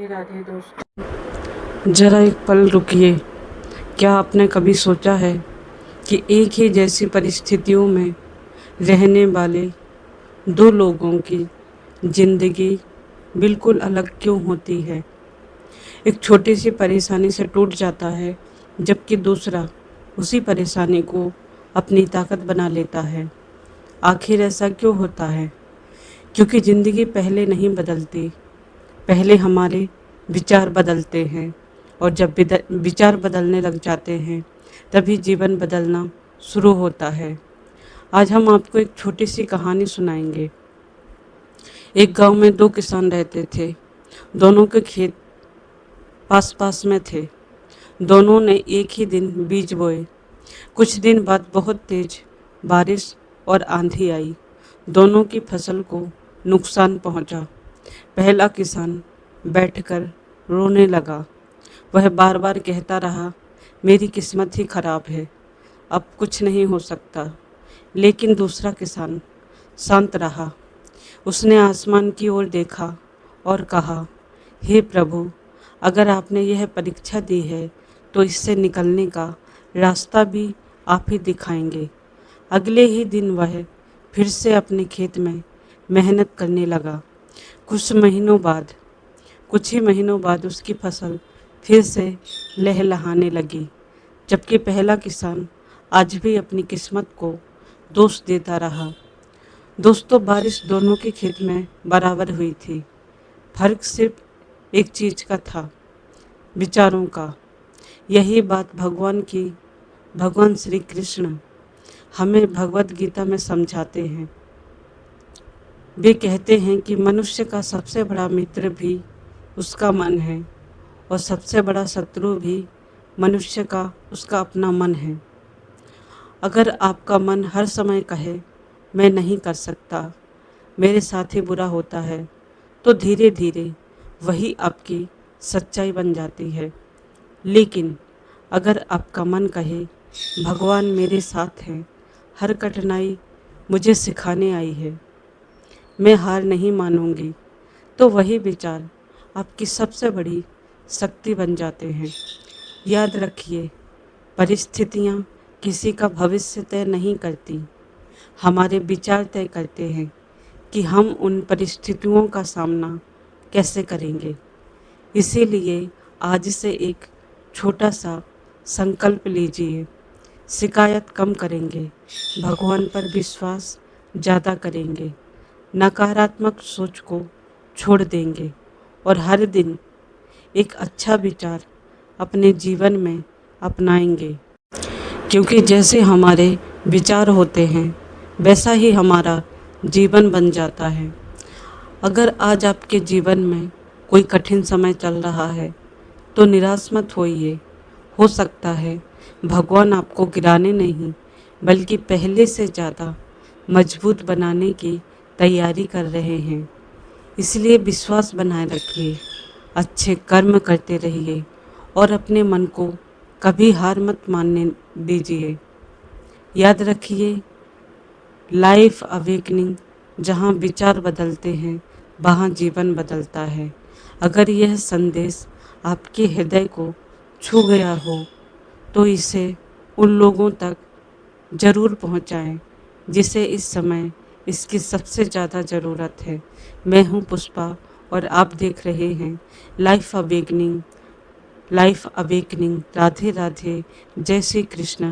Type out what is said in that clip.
राधे राधे दोस्तों। जरा एक पल रुकिए। क्या आपने कभी सोचा है कि एक ही जैसी परिस्थितियों में रहने वाले दो लोगों की जिंदगी बिल्कुल अलग क्यों होती है? एक छोटी सी परेशानी से टूट जाता है, जबकि दूसरा उसी परेशानी को अपनी ताकत बना लेता है। आखिर ऐसा क्यों होता है? क्योंकि ज़िंदगी पहले नहीं बदलती, पहले हमारे विचार बदलते हैं, और जब विचार बदलने लग जाते हैं तभी जीवन बदलना शुरू होता है। आज हम आपको एक छोटी सी कहानी सुनाएंगे। एक गांव में दो किसान रहते थे। दोनों के खेत पास पास में थे। दोनों ने एक ही दिन बीज बोए। कुछ दिन बाद बहुत तेज बारिश और आंधी आई। दोनों की फसल को नुकसान पहुंचा। पहला किसान बैठकर रोने लगा। वह बार बार कहता रहा, मेरी किस्मत ही खराब है, अब कुछ नहीं हो सकता। लेकिन दूसरा किसान शांत रहा। उसने आसमान की ओर देखा और कहा, हे प्रभु, अगर आपने यह परीक्षा दी है तो इससे निकलने का रास्ता भी आप ही दिखाएंगे। अगले ही दिन वह फिर से अपने खेत में मेहनत करने लगा। कुछ ही महीनों बाद उसकी फसल फिर से लहलहाने लगी, जबकि पहला किसान आज भी अपनी किस्मत को दोष देता रहा। दोस्तों, बारिश दोनों के खेत में बराबर हुई थी। फर्क सिर्फ एक चीज का था, विचारों का। यही बात भगवान श्री कृष्ण हमें भगवत गीता में समझाते हैं। वे कहते हैं कि मनुष्य का सबसे बड़ा मित्र भी उसका मन है, और सबसे बड़ा शत्रु भी मनुष्य का उसका अपना मन है। अगर आपका मन हर समय कहे, मैं नहीं कर सकता, मेरे साथ ही बुरा होता है, तो धीरे धीरे वही आपकी सच्चाई बन जाती है। लेकिन अगर आपका मन कहे, भगवान मेरे साथ हैं, हर कठिनाई मुझे सिखाने आई है, मैं हार नहीं मानूंगी, तो वही विचार आपकी सबसे बड़ी शक्ति बन जाते हैं। याद रखिए, परिस्थितियाँ किसी का भविष्य तय नहीं करती, हमारे विचार तय करते हैं कि हम उन परिस्थितियों का सामना कैसे करेंगे। इसीलिए आज से एक छोटा सा संकल्प लीजिए। शिकायत कम करेंगे, भगवान पर विश्वास ज़्यादा करेंगे, नकारात्मक सोच को छोड़ देंगे, और हर दिन एक अच्छा विचार अपने जीवन में अपनाएंगे। क्योंकि जैसे हमारे विचार होते हैं, वैसा ही हमारा जीवन बन जाता है। अगर आज आपके जीवन में कोई कठिन समय चल रहा है तो निराश मत होइए। हो सकता है भगवान आपको गिराने नहीं, बल्कि पहले से ज़्यादा मजबूत बनाने की तैयारी कर रहे हैं। इसलिए विश्वास बनाए रखिए, अच्छे कर्म करते रहिए, और अपने मन को कभी हार मत मानने दीजिए। याद रखिए, लाइफ अवेकनिंग, जहाँ विचार बदलते हैं वहाँ जीवन बदलता है। अगर यह संदेश आपके हृदय को छू गया हो तो इसे उन लोगों तक ज़रूर पहुँचाएं जिसे इस समय इसकी सबसे ज़्यादा ज़रूरत है। मैं हूँ पुष्पा, और आप देख रहे हैं लाइफ अवेकनिंग। राधे राधे, जय श्री कृष्ण।